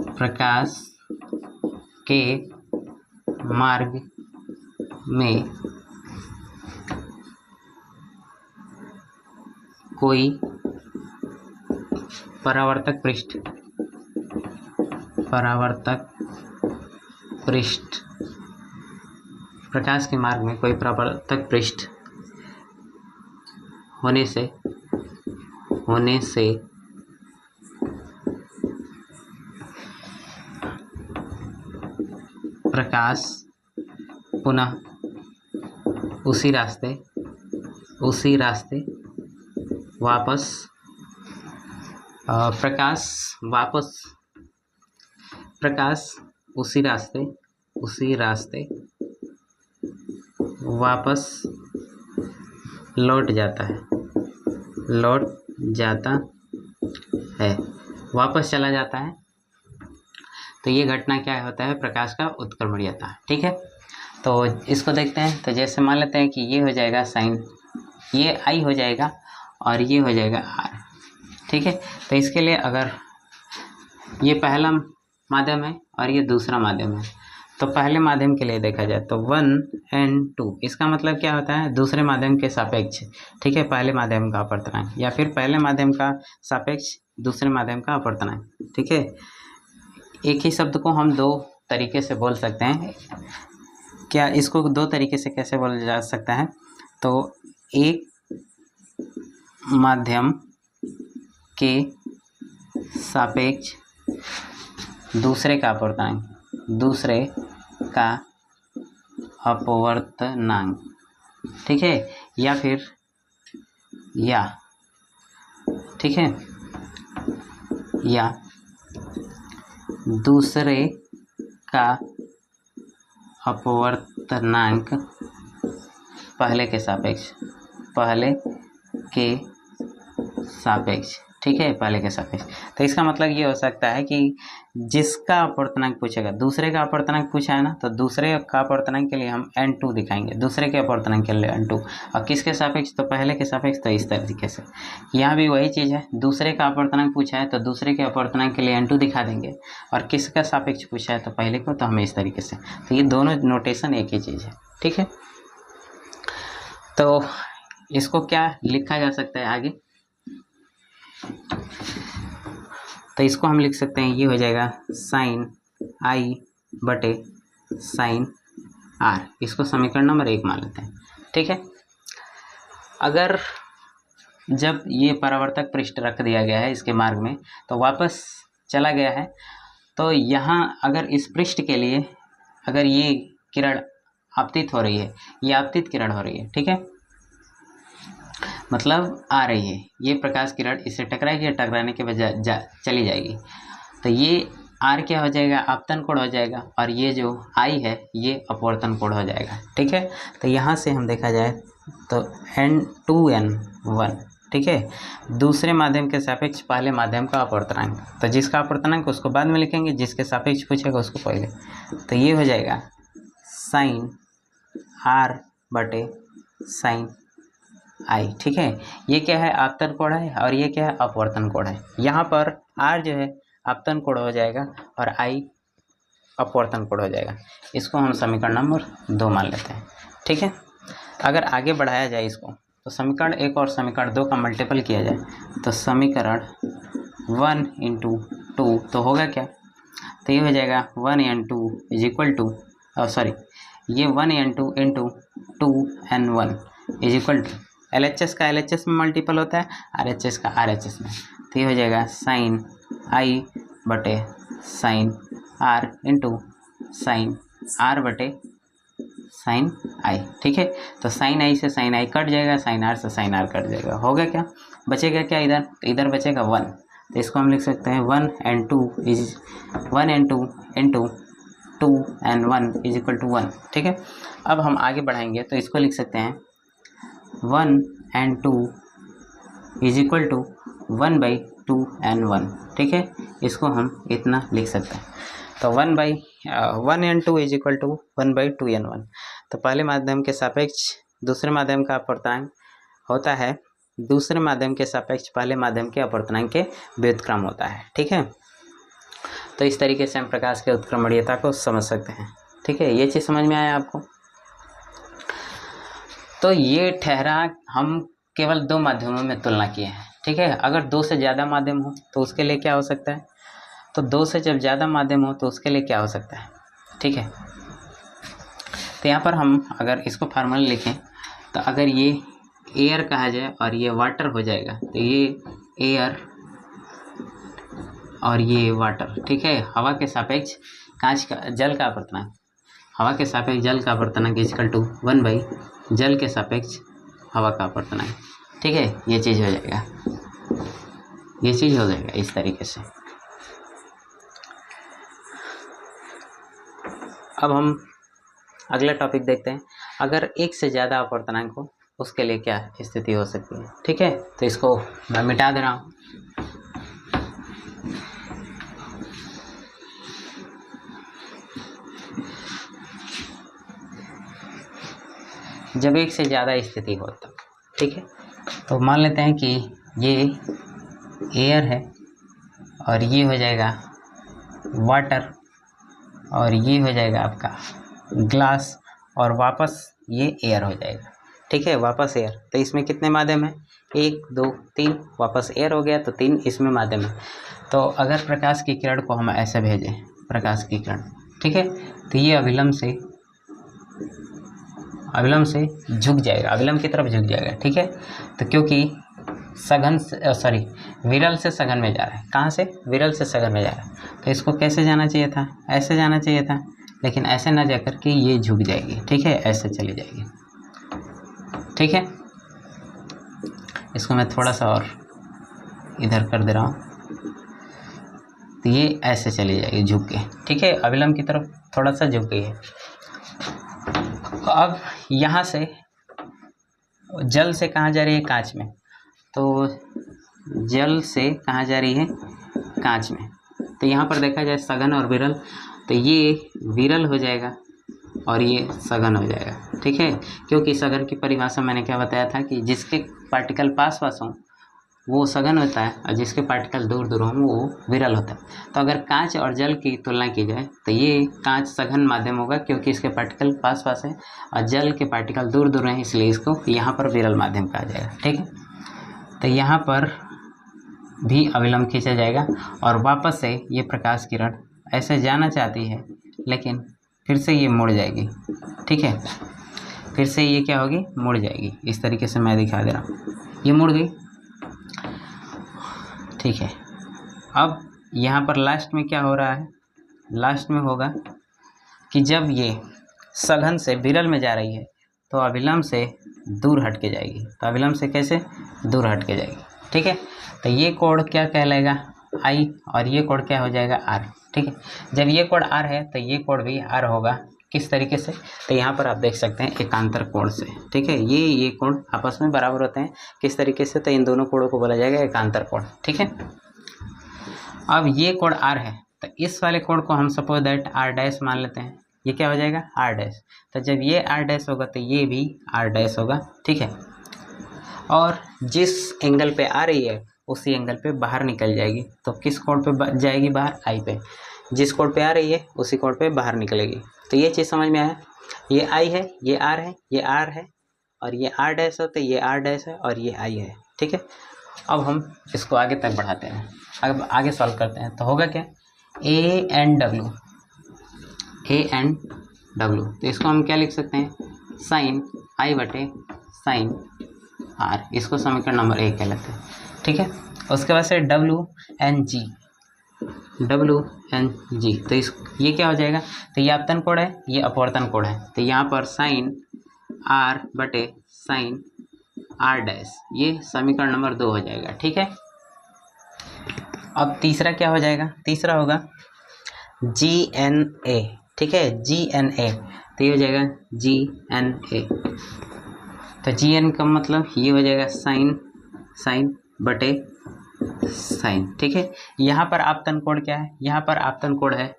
प्रकाश के मार्ग में कोई परावर्तक पृष्ठ प्रकाश के मार्ग में कोई परावर्तक पृष्ठ होने से प्रकाश पुनः उसी रास्ते वापस लौट जाता है, वापस चला जाता है। तो ये घटना क्या होता है, प्रकाश का उत्क्रमणीयता। ठीक है, तो इसको देखते हैं। तो जैसे मान लेते हैं कि ये हो जाएगा साइन, ये आई हो जाएगा और ये हो जाएगा आर। ठीक है, तो इसके लिए अगर ये पहला माध्यम है और ये दूसरा माध्यम है, तो पहले माध्यम के लिए देखा जाए तो 1 and 2, इसका मतलब क्या होता है, दूसरे माध्यम के सापेक्ष। ठीक है, पहले माध्यम का अपवर्तनांक या फिर पहले माध्यम का सापेक्ष दूसरे माध्यम का अपवर्तनांक। ठीक है, एक ही शब्द को हम दो तरीके से बोल सकते हैं। क्या इसको दो तरीके से कैसे बोला जा सकता है, तो एक माध्यम के सापेक्ष दूसरे का अपवर्तनांक, दूसरे का अपवर्तनांक। ठीक है, या फिर या, ठीक है, या दूसरे का अपवर्तनांक पहले के सापेक्ष, पहले के सापेक्ष। ठीक है, पहले के सापेक्ष। तो इसका मतलब ये हो सकता है कि जिसका अपवर्तनांक पूछेगा, दूसरे का अपवर्तनांक पूछा है ना, तो दूसरे का अपवर्तनांक के लिए हम n2 दिखाएंगे, दूसरे के अपवर्तनांक के लिए n2, और किसके सापेक्ष, तो पहले के सापेक्ष। तो इस तरीके से यहाँ भी वही चीज़ है, दूसरे का अपवर्तनांक पूछा है तो दूसरे के अपवर्तनांक के लिए n2 दिखा देंगे, और किसका सापेक्ष पूछा है तो पहले को, तो हमें इस तरीके से। तो ये दोनों नोटेशन एक ही चीज़ है। ठीक है, तो इसको क्या लिखा जा सकता है आगे, तो इसको हम लिख सकते हैं, ये हो जाएगा साइन आई बटे साइन आर। इसको समीकरण नंबर 1 मान लेते हैं। ठीक है, अगर जब ये परावर्तक पृष्ठ रख दिया गया है इसके मार्ग में, तो वापस चला गया है, तो यहाँ अगर इस पृष्ठ के लिए अगर ये किरण आपतित हो रही है, ये आपतित किरण हो रही है। ठीक है, मतलब आ रही है, ये प्रकाश किरण इससे टकराएगी, टकराने के बजाय चली जाएगी, तो ये आर क्या हो जाएगा, आपतन कोण हो जाएगा, और ये जो आई है ये अपवर्तन कोण हो जाएगा। ठीक है, तो यहाँ से हम देखा जाए तो n2n1। ठीक है, दूसरे माध्यम के सापेक्ष पहले माध्यम का अपवर्तनांक, तो जिसका अपवर्तनांक उसको बाद में लिखेंगे, जिसके सापेक्ष पूछेगा उसको पहले। तो ये हो जाएगा साइन आर बटे साइन आई। ठीक है, ये क्या है, आपतन कोण है, और ये क्या है, अपवर्तन कोण है। यहाँ पर आर जो है आपतन कोण हो जाएगा और आई अपवर्तन कोण हो जाएगा। इसको हम समीकरण नंबर 2 मान लेते हैं। ठीक है, अगर आगे बढ़ाया जाए इसको, तो समीकरण 1 और समीकरण 2 का मल्टीपल किया जाए, तो समीकरण 1 × 2 तो होगा क्या, तो ये हो जाएगा 1n2 is equal to, sorry, ये 1n2 × 2n1 is equal to, LHS का LHS में मल्टीपल होता है, RHS का RHS में, तो ये हो जाएगा साइन आई बटे sine R into sine R बटे साइन आई। ठीक है, तो साइन आई से साइन आई कट जाएगा, साइन आर से साइन आर कट जाएगा, होगा क्या, बचेगा क्या इधर, तो इधर बचेगा 1, तो इसको हम लिख सकते हैं 1n2 is 1n2 into 2n1 is equal to 1। ठीक है, अब हम आगे बढ़ाएंगे तो इसको लिख सकते हैं 1n2 is equal to 1/2n1। ठीक है, इसको हम इतना लिख सकते हैं, तो 1n2 is equal to 1/2n1। तो पहले माध्यम के सापेक्ष दूसरे माध्यम का अपवर्तनांक होता है, दूसरे माध्यम के सापेक्ष पहले माध्यम के अपवर्तनांक के व्युत्क्रम होता है। ठीक है, तो इस तरीके से हम प्रकाश के उत्क्रमणीयता को समझ सकते हैं। ठीक है, ये चीज़ समझ में आया आपको। तो ये ठहरा हम केवल 2 माध्यमों में तुलना किए हैं। ठीक है, अगर 2 से ज़्यादा माध्यम हो तो उसके लिए क्या हो सकता है, तो 2 से जब ज़्यादा माध्यम हो तो उसके लिए क्या हो सकता है। ठीक है, तो यहाँ पर हम अगर इसको फार्मूला लिखें, तो अगर ये एयर कहा जाए और ये वाटर हो जाएगा, तो ये एयर और ये वाटर। ठीक है, हवा के सापेक्ष कांच का जल का अपवर्तनांक, हवा के सापेक्ष जल का अपवर्तनांक इक्वल टू 1 जल के सापेक्ष हवा का अपवर्तनांक। ठीक है, ये चीज़ हो जाएगा, ये चीज़ हो जाएगा इस तरीके से। अब हम अगला टॉपिक देखते हैं, अगर एक से ज़्यादा अपवर्तनांक हो उसके लिए क्या स्थिति हो सकती है। ठीक है, तो इसको मैं मिटा दे रहा हूँ। जब एक से ज़्यादा स्थिति हो तब, ठीक है। तो मान लेते हैं कि ये एयर है और ये हो जाएगा वाटर और ये हो जाएगा आपका ग्लास और वापस ये एयर हो जाएगा, ठीक है, वापस एयर। तो इसमें कितने माध्यम है, 1 2 3, वापस एयर हो गया तो 3 इसमें माध्यम है। तो अगर प्रकाश की किरण को हम ऐसे भेजें, प्रकाश की किरण, ठीक है, तो ये अभिलंब से झुक जाएगा, अभिलंब की तरफ झुक जाएगा, ठीक है। तो क्योंकि सघन से विरल से सघन में जा रहा है, कहाँ से, विरल से सघन में जा रहा है। तो इसको कैसे जाना चाहिए था, ऐसे जाना चाहिए था, लेकिन ऐसे ना जा कर के ये झुक जाएगी, ठीक है, ऐसे चली जाएगी, ठीक है। इसको मैं थोड़ा सा और इधर कर दे रहा हूँ, तो ये ऐसे चली जाएगी झुक के, ठीक है, अभिलंब की तरफ थोड़ा सा झुक गई है। अब यहाँ से जल से कहाँ जा रही है, कांच में, तो जल से कहाँ जा रही है, कांच में। तो यहाँ पर देखा जाए सघन और विरल, तो ये विरल हो जाएगा और ये सघन हो जाएगा, ठीक है। क्योंकि सघन की परिभाषा मैंने क्या बताया था कि जिसके पार्टिकल पास पास हों वो सघन होता है और जिसके पार्टिकल दूर दूर हों वो विरल होता है। तो अगर कांच और जल की तुलना की जाए तो ये कांच सघन माध्यम होगा क्योंकि इसके पार्टिकल पास पास है और जल के पार्टिकल दूर दूर हैं, इसलिए इसको यहाँ पर विरल माध्यम कहा जाएगा, ठीक है। तो यहाँ पर भी अभिलंब खींचा जाएगा और वापस से ये प्रकाश किरण ऐसे जाना चाहती है लेकिन फिर से ये मुड़ जाएगी, ठीक है, फिर से ये क्या होगी, मुड़ जाएगी। इस तरीके से मैं दिखा दे रहा हूँ, ये मुड़ गई, ठीक है। अब यहाँ पर लास्ट में क्या हो रहा है, लास्ट में होगा कि जब ये सघन से विरल में जा रही है तो अभिलंब से दूर हट के जाएगी। तो अभिलंब से कैसे, दूर हट के जाएगी, ठीक है। तो ये कोण क्या कहलाएगा, I, और ये कोण क्या हो जाएगा, R, ठीक है। जब ये कोण R है तो ये कोण भी R होगा। किस तरीके से, तो यहाँ पर आप देख सकते हैं एकांतर कोण से, ठीक है, ये कोण आपस में बराबर होते हैं। किस तरीके से, तो इन दोनों कोणों को बोला जाएगा एकांतर कोण, ठीक है। अब ये कोण R है तो इस वाले कोण को हम सपोज दैट R डैश मान लेते हैं, ये क्या हो जाएगा, R डैश। तो जब ये R डैश होगा तो ये भी R डैश होगा, ठीक है। और जिस एंगल पे आ रही है उसी एंगल पे बाहर निकल जाएगी। तो किस कोण पे जाएगी बाहर, I पे। जिस कोण पे आ रही है उसी कोण पे बाहर निकलेगी। तो ये चीज़ समझ में आया, ये I है, ये R है, ये R है और ये R डैश है, तो ये R डैश है और ये I है, ठीक है। अब हम इसको आगे तक बढ़ाते हैं, अब आगे सॉल्व करते हैं। तो होगा क्या, A एंड W, तो इसको हम क्या लिख सकते हैं, साइन I बटे साइन R, इसको समीकरण नंबर 1 कहलाते हैं, ठीक है। उसके बाद से W एंड G, तो ये क्या हो जाएगा, तो ये आपतन कोण है, ये अपवर्तन कोण है, तो यहाँ पर साइन R बटे साइन R डैश, ये समीकरण नंबर 2 हो जाएगा, ठीक है। अब तीसरा क्या हो जाएगा, तीसरा होगा GNA, ठीक है, GNA, तो ये हो जाएगा GNA। तो GN का मतलब ये हो जाएगा साइन बटे साइन, ठीक है। यहाँ पर आपतन कोण क्या है, यहाँ पर आपतन कोण है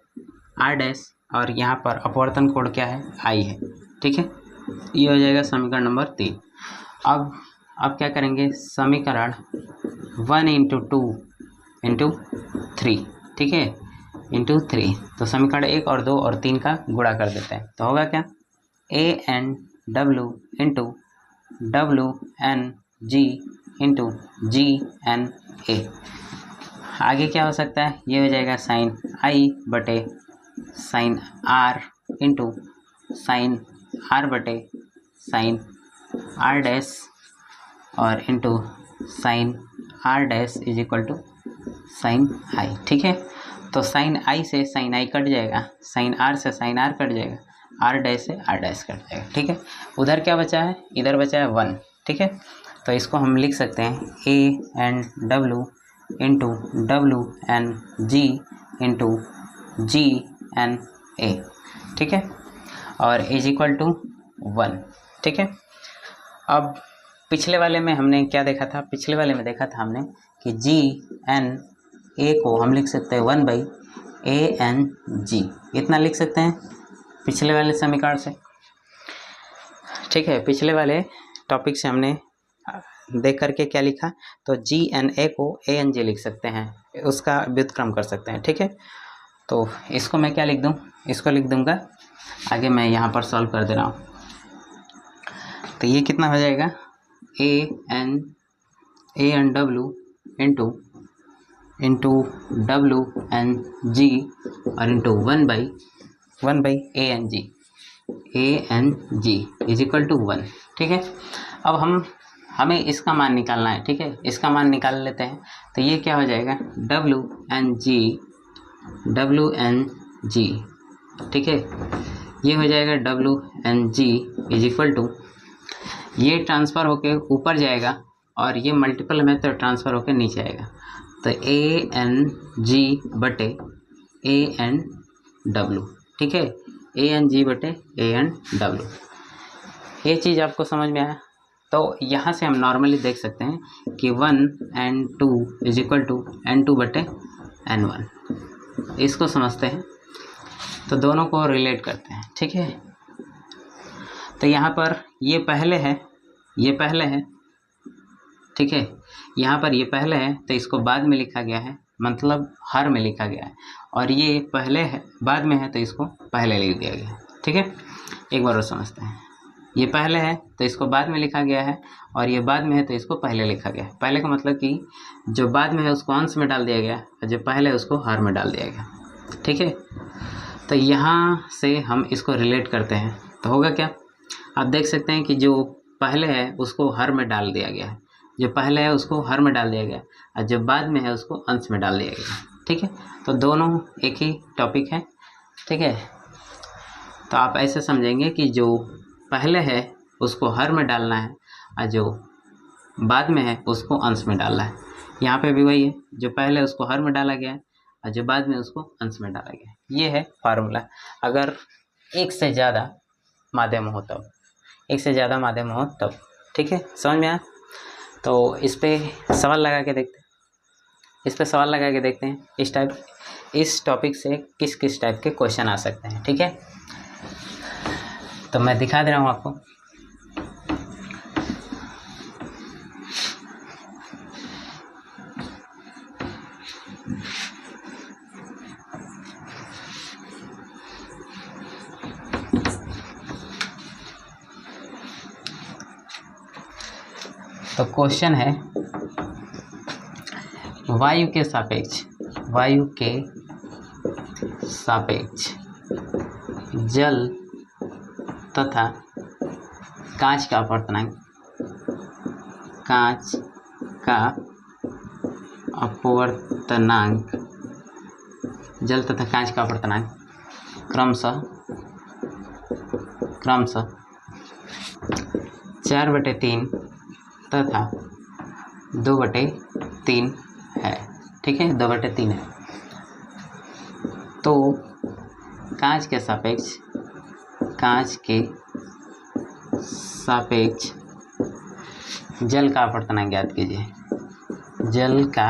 R डैश और यहाँ पर अपवर्तन कोण क्या है, I है, ठीक है। ये हो जाएगा समीकरण नंबर 3। अब क्या करेंगे, समीकरण 1 × 2 × 3, ठीक है, × 3। तो समीकरण 1 और 2 और 3 का गुणा कर देते हैं। तो होगा क्या, A and W × W n G × G n A। आगे क्या हो सकता है, ये हो जाएगा साइन I बटे साइन R × साइन R बटे साइन R डैश और into sine R dash is equal to sine I, ठीक है। तो साइन I से साइन I कट जाएगा, साइन R से साइन R कट जाएगा, R डैश से R डैश कट जाएगा, ठीक है। उधर क्या बचा है, इधर बचा है 1, ठीक है। तो इसको हम लिख सकते हैं A and W × W n G × G n A, ठीक है, और इज इक्वल टू 1, ठीक है। अब पिछले वाले में हमने क्या देखा था, पिछले वाले में देखा था हमने कि GNA को हम लिख सकते हैं 1/ANG, इतना लिख सकते हैं पिछले वाले समीकरण से, ठीक है, पिछले वाले टॉपिक से हमने देख करके क्या लिखा, तो GNA को ANG लिख सकते हैं, उसका व्युत्क्रम कर सकते हैं। ठीक है, तो इसको मैं क्या लिख दूँ, इसको लिख दूँगा, आगे मैं यहाँ पर सॉल्व कर दे रहा हूँ। तो ये कितना हो जाएगा, ANW इंटू WNG और into 1/ANG is equal to 1। ठीक है, अब हमें इसका मान निकालना है। ठीक है, इसका मान निकाल लेते हैं। तो ये क्या हो जाएगा, WNG। ठीक है, ये हो जाएगा WNG इज इक्वल टू, ये ट्रांसफ़र होके ऊपर जाएगा और ये मल्टीपल में तो ट्रांसफ़र होके नीचे आएगा। तो ANG बटे ANW। ठीक है, ANG बटे ANW, ये चीज़ आपको समझ में आया। तो यहाँ से हम नॉर्मली देख सकते हैं कि 1N2 is equal to N2 बटे N1, इसको समझते हैं तो दोनों को रिलेट करते हैं। ठीक है, तो यहाँ पर ये पहले है, ये पहले है। ठीक है, यहाँ पर ये पहले है तो इसको बाद में लिखा गया है, मतलब हर में लिखा गया है, और ये पहले है बाद में है तो इसको पहले लिख दिया गया है। ठीक है, एक बार और समझते हैं, ये पहले है तो इसको बाद में लिखा गया है, और ये बाद में है तो इसको पहले लिखा गया है। पहले का मतलब कि जो बाद में है उसको अंश में डाल दिया गया और जो पहले है उसको हर में डाल दिया गया। ठीक है, तो यहाँ से हम इसको रिलेट करते हैं तो होगा क्या, आप देख सकते हैं कि जो पहले है उसको हर में डाल दिया गया है, जो पहले है उसको हर में डाल दिया गया और जो बाद में है उसको अंश में डाल दिया गया। ठीक है, तो दोनों एक ही टॉपिक है। ठीक है, तो आप ऐसे समझेंगे कि जो पहले है उसको हर में डालना है और जो बाद में है उसको अंश में डालना है। यहाँ पे भी वही है, जो पहले है उसको हर में डाला गया है और जो बाद में उसको अंश में डाला गया है। ये है फार्मूला। अगर एक से ज़्यादा माध्यम हो तब, एक से ज़्यादा माध्यम हो तब। ठीक है, समझ में आया। तो इस पे सवाल लगा के देखते हैं, इस पे सवाल लगा के देखते हैं इस टॉपिक से किस किस टाइप के क्वेश्चन आ सकते हैं। ठीक है, तो मैं दिखा दे रहा हूँ आपको। तो क्वेश्चन है, वायु के सापेक्ष जल तथा कांच का अपवर्तनांक, जल तथा कांच का अपवर्तनांक क्रमशः 4/3 तथा 2/3 है। ठीक है, 2/3 है। तो कांच के सापेक्ष जल का अपवर्तनांक ज्ञात कीजिए। जल का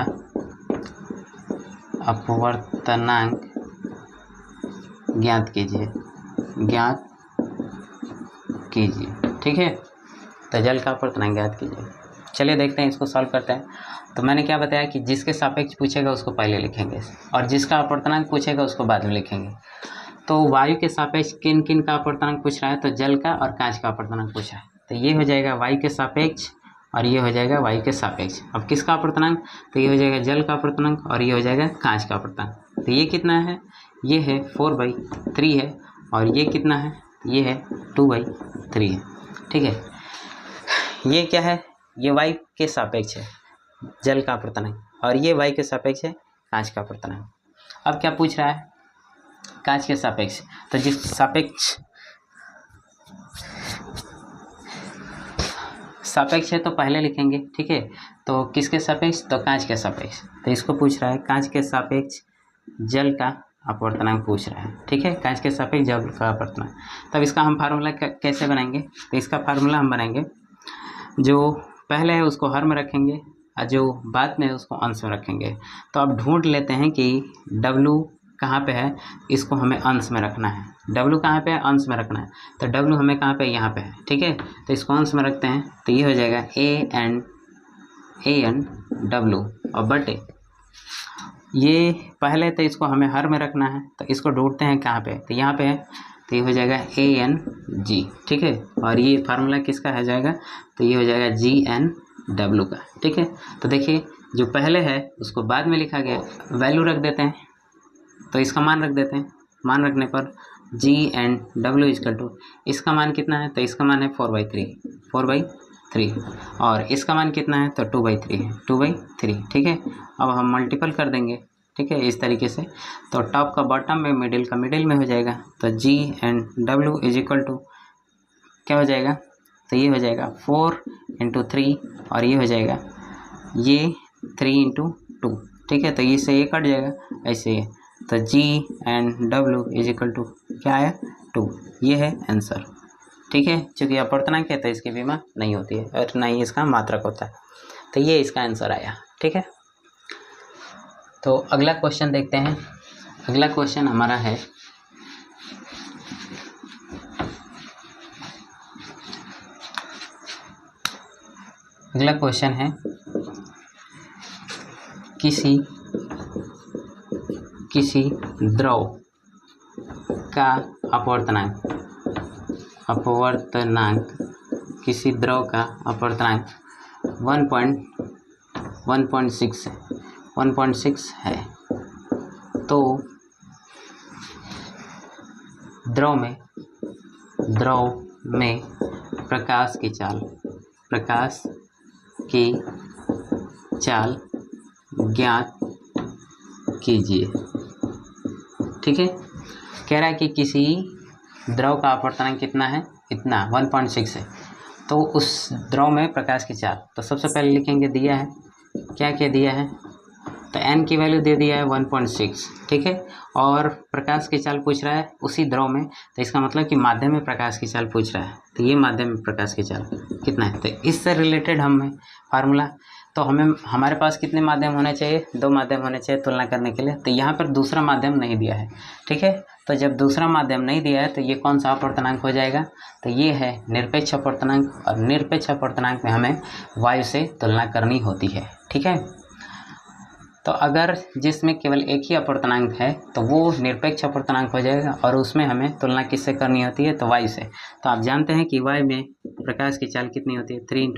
अपवर्तनांक ज्ञात कीजिए। ठीक है, तो जल का अपवर्तनांक ज्ञात कीजिए। चलिए देखते हैं, इसको सॉल्व करते हैं। तो मैंने क्या बताया कि जिसके सापेक्ष पूछेगा उसको पहले लिखेंगे और जिसका अपवर्तनांक पूछेगा उसको बाद में लिखेंगे। तो वायु के सापेक्ष किन किन का अपवर्तनांक पूछ रहा है, तो जल का और कांच का अपवर्तनांक पूछा है। तो ये हो जाएगा वायु के सापेक्ष और ये हो जाएगा वायु के सापेक्ष। अब किसका अपवर्तनांक, तो ये हो जाएगा जल का अपवर्तनांक और ये हो जाएगा कांच का अपवर्तनांक। तो ये कितना है, ये है 4/3 है, और ये कितना है, ये है 2/3 है। ठीक है, ये क्या है, ये वायु के सापेक्ष है जल का अपवर्तनांक, और ये वायु के सापेक्ष है कांच का अपवर्तनांक। अब क्या पूछ रहा है, कांच के सापेक्ष। तो जिस सापेक्ष है तो पहले लिखेंगे। ठीक है, तो किसके सापेक्ष, तो कांच के सापेक्ष। तो इसको पूछ रहा है कांच के सापेक्ष जल का अपवर्तनांक पूछ रहा है। ठीक है, कांच के सापेक्ष जल का अपवर्तनांक। तब इसका हम फार्मूला कैसे बनाएंगे, तो इसका फार्मूला हम बनाएंगे, जो पहले है उसको हर में रखेंगे और जो बाद में है उसको अंश में रखेंगे। तो अब ढूंढ लेते हैं कि कहाँ पे है, इसको हमें अंश में रखना है। W कहाँ पे है, अंश में रखना है। तो W हमें कहाँ पे, यहाँ पे है, ठीक है। तो इसको अंश में रखते हैं, तो ये हो जाएगा AN W और बटे, ये पहले तो इसको हमें हर में रखना है, तो इसको ढूंढते हैं कहाँ पे, तो यहाँ पे है, तो ये हो जाएगा ANG, ठीक है। और ये फार्मूला किसका है जाएगा, तो ये हो जाएगा GNW का, ठीक है। तो देखिए जो पहले है उसको बाद में लिखा गया, वैल्यू रख देते हैं, तो इसका मान रख देते हैं। मान रखने पर GNW इक्वल टू, इसका मान कितना है, तो इसका मान है 4/3 और इसका मान कितना है, तो 2/3 है, 2/3, ठीक है। अब हम मल्टीपल कर देंगे, ठीक है, इस तरीके से। तो टॉप का बॉटम में, मिडिल का मिडिल में हो जाएगा। तो GNW इज इक्वल टू क्या हो जाएगा, तो ये हो जाएगा 4 × 3 और ये हो जाएगा ये 3 × 2, ठीक है। तो इससे ये कट जाएगा ऐसे, तो GNW इज इक्वल टू क्या है, 2, ये है आंसर, ठीक है। चूँकि अपूर्णांक है तो इसकी बीमा नहीं होती है और ना ही इसका मात्रक होता है, तो ये इसका आंसर आया, ठीक है। तो अगला क्वेश्चन देखते हैं। अगला क्वेश्चन हमारा है, अगला क्वेश्चन है किसी द्रव का अपवर्तनांक किसी द्रव का अपवर्तनांक 1.6 है। तो द्रव में प्रकाश की चाल ज्ञात कीजिए, ठीक है। कह रहा है कि किसी द्रव का अपवर्तनांक कितना है, इतना 1.6 है। तो उस द्रव में प्रकाश की चाल, तो सबसे पहले लिखेंगे, दिया है क्या दिया है, तो n की वैल्यू दे दिया है 1.6, ठीक है। और प्रकाश की चाल पूछ रहा है उसी द्रव में, तो इसका मतलब कि माध्यम में प्रकाश की चाल पूछ रहा है। तो ये माध्यम में प्रकाश की चाल कितना है, तो इससे रिलेटेड हमें फार्मूला, तो हमारे पास कितने माध्यम होने चाहिए, 2 माध्यम होने चाहिए तुलना करने के लिए। तो यहाँ पर दूसरा माध्यम नहीं दिया है, ठीक है। तो जब दूसरा माध्यम नहीं दिया है तो ये कौन सा अपवर्तनांक हो जाएगा, तो ये है निरपेक्ष अपवर्तनांक। और निरपेक्ष अपवर्तनांक में हमें वायु से तुलना करनी होती है, ठीक है। तो अगर जिसमें केवल एक ही अपवर्तनांक है तो वो निरपेक्ष अपवर्तनांक हो जाएगा, और उसमें हमें तुलना किससे करनी होती है, तो वायु से। तो आप जानते हैं कि वायु में प्रकाश की चाल कितनी होती है, 3 ×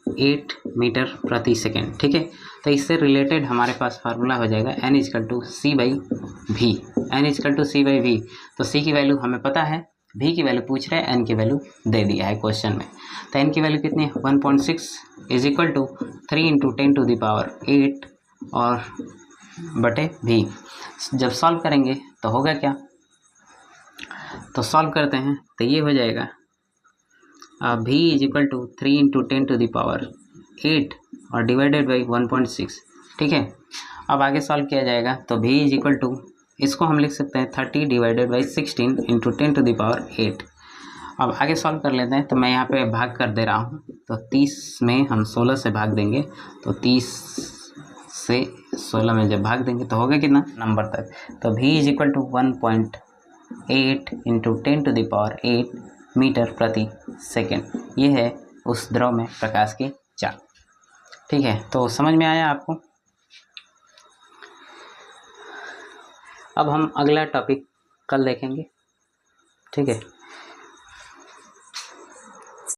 10⁸ मीटर प्रति सेकेंड, ठीक है। तो इससे रिलेटेड हमारे पास फार्मूला हो जाएगा n = c/v, n = c/v। तो c की वैल्यू हमें पता है, v की वैल्यू पूछ रहे हैं, n की वैल्यू दे दिया है क्वेश्चन में। तो n की वैल्यू कितनी है, 1.6 इज इक्वल टू 3 × 10⁸ और बटे v। जब सॉल्व करेंगे तो होगा क्या, तो सॉल्व करते हैं, तो ये हो जाएगा v इज इक्वल टू 3 × 10⁸ और डिवाइडेड बाई 1.6, ठीक है। अब आगे सॉल्व किया जाएगा, तो v इज इक्वल टू, इसको हम लिख सकते हैं 30 / 16 × 10⁸। अब आगे सॉल्व कर लेते हैं, तो मैं यहाँ पे भाग कर दे रहा हूँ। तो 30 में हम 16 से भाग देंगे, तो 30 से 16 में जब भाग देंगे तो होगा कितना नंबर तक, तो v is equal to 1.8 × 10⁸ metre प्रति सेकेंड। ये है उस द्रव में प्रकाश की चाल, ठीक है। तो समझ में आया आपको। अब हम अगला टॉपिक कल देखेंगे, ठीक है।